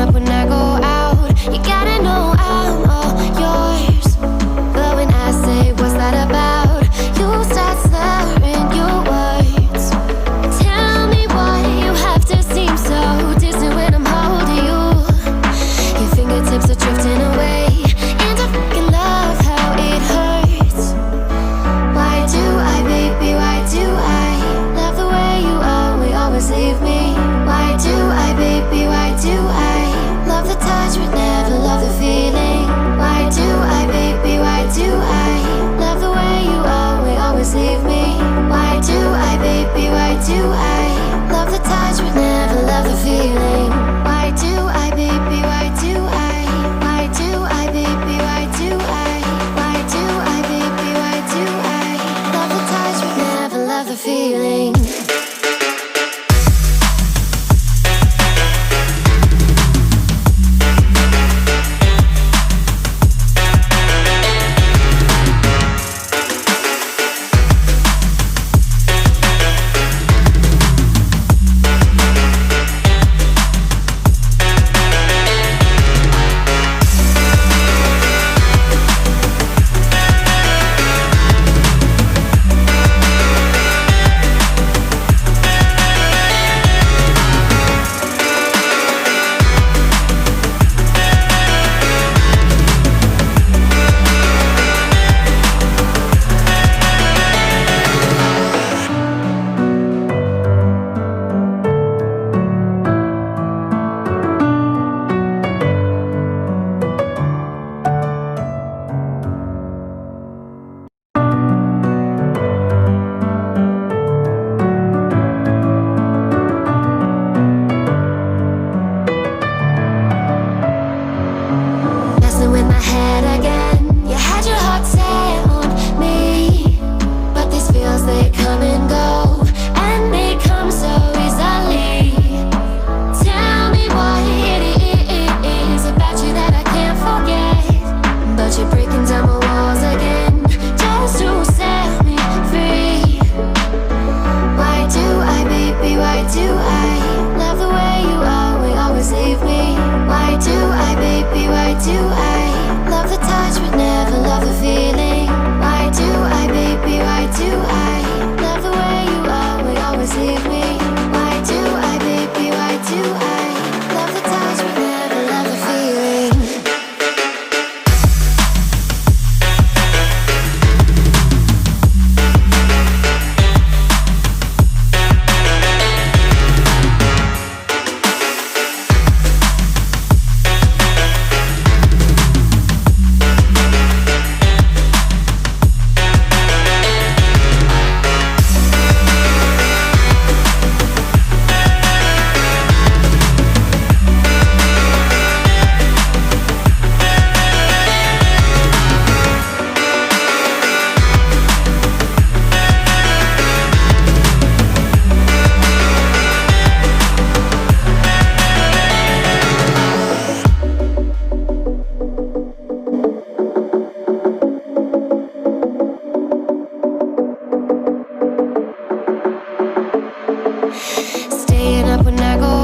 up when I go out. You gotta know I'm all yours. But when I say what's that about, you start slurring your words. Tell me why you have to seem so distant when I'm holding you. Your fingertips are drifting away, and I fucking love how it hurts. Why do I, baby, why do I love the way you always leave me? Why do I, baby, why do I love the touch but never love the feeling? Why do I, baby, why do I love the way you always leave me? Why do I, baby, why do I love the touch but never love the feeling? Why do I, baby, why do I? Why do I, baby, why do I? Why do I, baby, why do I love the touch but never love the feeling? Staying up when I go